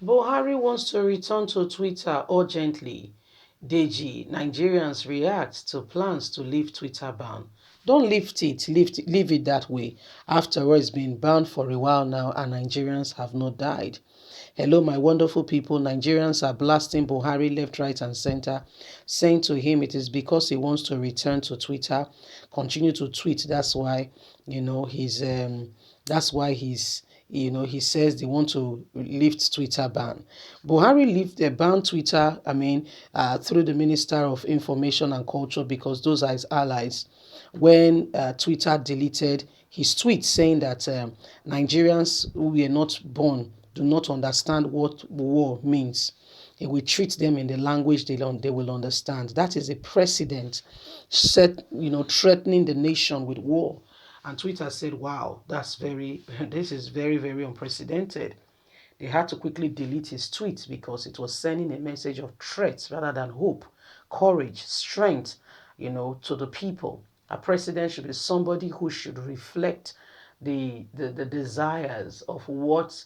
Buhari wants to return to Twitter urgently. Deji, Nigerians react to plans to lift Twitter ban. Don't leave it that way. After all, it's been banned for a while now and Nigerians have not died. Hello, my wonderful people. Nigerians are blasting Buhari left, right, and center, saying to him it is because he wants to return to Twitter, continue to tweet. That's why he says they want to lift Twitter ban. Buhari banned Twitter, through the Minister of Information and Culture because those are his allies. When Twitter deleted his tweet saying that Nigerians who were not born do not understand what war means. He will treat them in the language they will understand. That is a precedent threatening the nation with war. And Twitter said, wow, this is very, very unprecedented. They had to quickly delete his tweet because it was sending a message of threat rather than hope, courage, strength, to the people. A president should be somebody who should reflect the desires of what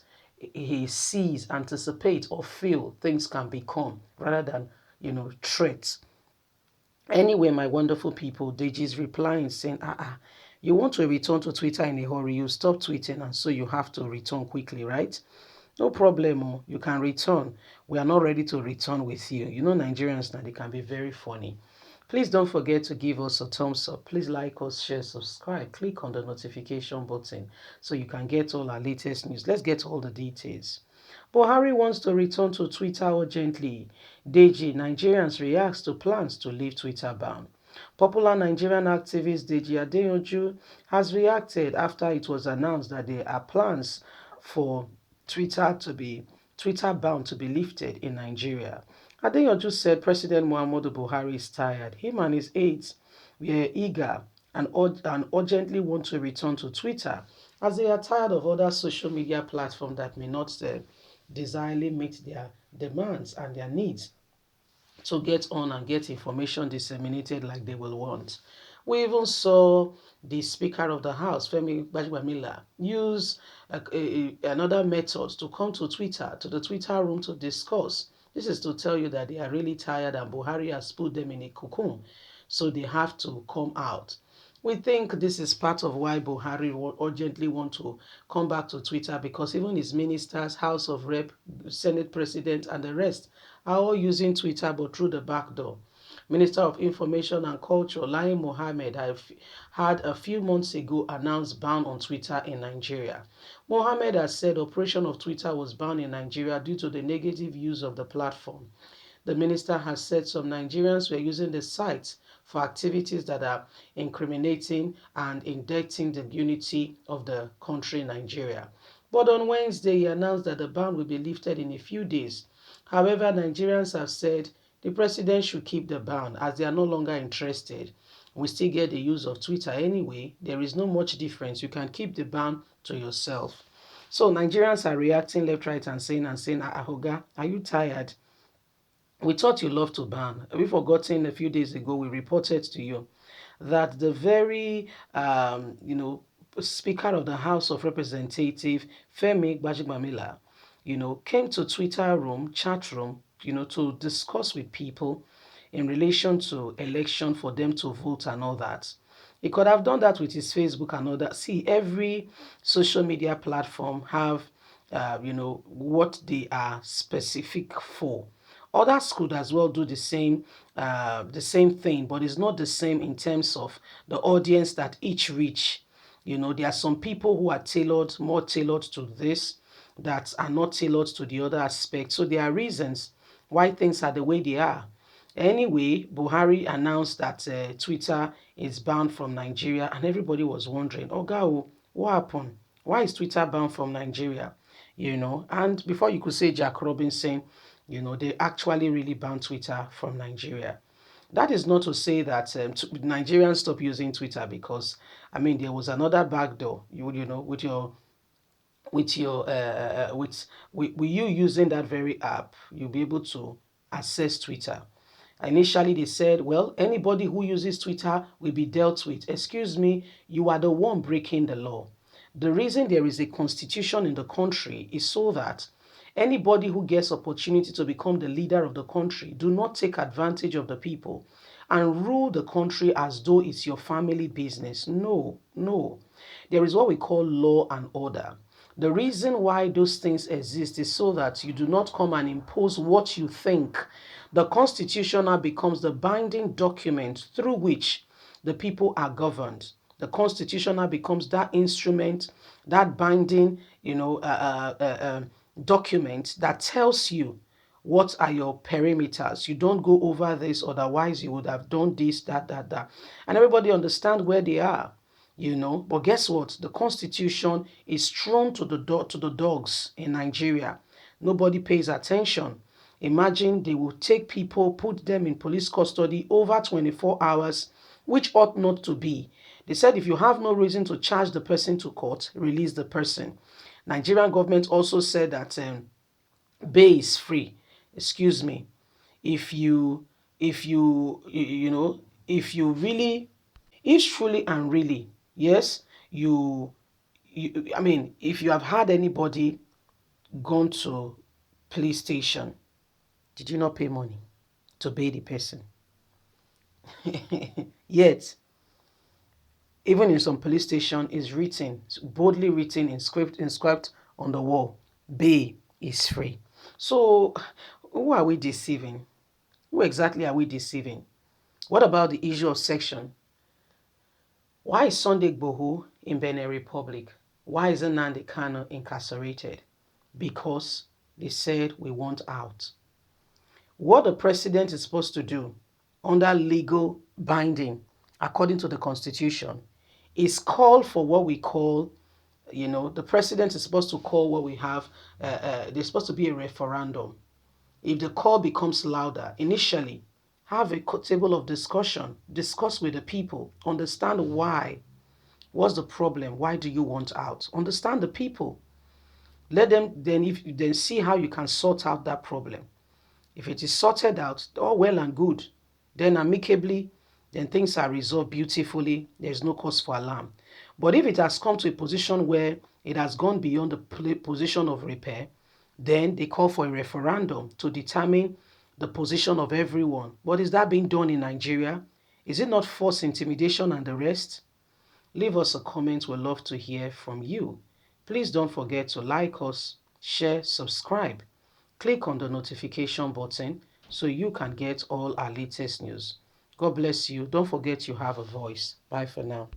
he sees, anticipate, or feel things can become rather than, threats. Anyway, my wonderful people, Deji's replying saying, you want to return to Twitter in a hurry, you stop tweeting and so you have to return quickly, right? No problem, you can return. We are not ready to return with you. You know Nigerians now, they can be very funny. Please don't forget to give us a thumbs up. Please like us, share, subscribe. Click on the notification button so you can get all our latest news. Let's get all the details. Buhari wants to return to Twitter urgently. Deji, Nigerians reacts to plans to leave Twitter ban. Popular Nigerian activist Deji Adeyanju has reacted after it was announced that there are plans for Twitter ban to be lifted in Nigeria. Adeyanju said President Muhammadu Buhari is tired. Him and his aides were eager and urgently want to return to Twitter as they are tired of other social media platforms that may not desirably meet their demands and their needs to get on and get information disseminated like they will want. We even saw the Speaker of the House, Femi Gbajúmọ̀mílà, use another method to come to Twitter, to the Twitter room to discuss. This is to tell you that they are really tired and Buhari has put them in a cocoon, so they have to come out. We think this is part of why Buhari urgently want to come back to Twitter because even his ministers, House of Rep, Senate President, and the rest are all using Twitter but through the back door. Minister of Information and Culture, Lai Mohammed, had a few months ago announced ban on Twitter in Nigeria. Mohammed has said operation of Twitter was banned in Nigeria due to the negative use of the platform. The minister has said some Nigerians were using the site for activities that are incriminating and indicting the unity of the country, Nigeria. But on Wednesday, he announced that the ban will be lifted in a few days. However, Nigerians have said the president should keep the ban as they are no longer interested. We still get the use of Twitter anyway. There is no much difference. You can keep the ban to yourself. So Nigerians are reacting left, right, and saying, Ahoga, are you tired? We thought you loved to ban. We forgotten a few days ago, we reported to you that the very, Speaker of the House of Representatives, Femi Gbajúmọ̀mílà, came to Twitter room, chat room, to discuss with people in relation to election for them to vote and all that. He could have done that with his Facebook and all that. See, every social media platform have, what they are specific for. Others could as well do the same thing, but it's not the same in terms of the audience that each reach. There are some people who are more tailored to this, that are not tailored to the other aspect. So there are reasons why things are the way they are. Anyway, Buhari announced that Twitter is banned from Nigeria, and everybody was wondering, Oga, what happened? Why is Twitter banned from Nigeria? And before you could say Jack Robinson, they actually really banned Twitter from Nigeria. That is not to say that Nigerians stop using Twitter because, there was another backdoor. With you using that very app, you'll be able to access Twitter. Initially, they said, well, anybody who uses Twitter will be dealt with. Excuse me, you are the one breaking the law. The reason there is a constitution in the country is so that Anybody who gets opportunity to become the leader of the country, do not take advantage of the people and rule the country as though it's your family business. No, no. There is what we call law and order. The reason why those things exist is so that you do not come and impose what you think. The constitution now becomes the binding document through which the people are governed. The constitution now becomes that instrument, that binding, document that tells you what are your perimeters. You don't go over this, otherwise you would have done this, that. And everybody understand where they are, But guess what? The constitution is thrown to the dogs in Nigeria. Nobody pays attention. Imagine they will take people, put them in police custody over 24 hours, which ought not to be. They said if you have no reason to charge the person to court, release the person. Nigerian government also said that bail is free. Excuse me. If you, if you really, if truly and really, yes, I mean, if you have had anybody gone to police station, did you not pay money to bail the person? Yet, even in some police station, is written, boldly written in inscribed on the wall, bail is free. So, who are we deceiving? Who exactly are we deceiving? What about the issue of section? Why is Sunday Igboho in Benin Republic? Why isn't Nnamdi Kanu incarcerated? Because they said we want out. What the president is supposed to do under legal binding, according to the constitution, is call for what we call, the president is supposed to call what we have, there's supposed to be a referendum. If the call becomes louder, initially, have a table of discussion, discuss with the people, understand why. What's the problem? Why do you want out? Understand the people. Let them then see how you can sort out that problem. If it is sorted out, all well and good, then amicably, then things are resolved beautifully. There's no cause for alarm. But if it has come to a position where it has gone beyond the position of repair, then they call for a referendum to determine the position of everyone. What is that being done in Nigeria? Is it not forced intimidation and the rest? Leave us a comment. We'd love to hear from you. Please don't forget to like us, share, subscribe. Click on the notification button so you can get all our latest news. God bless you. Don't forget you have a voice. Bye for now.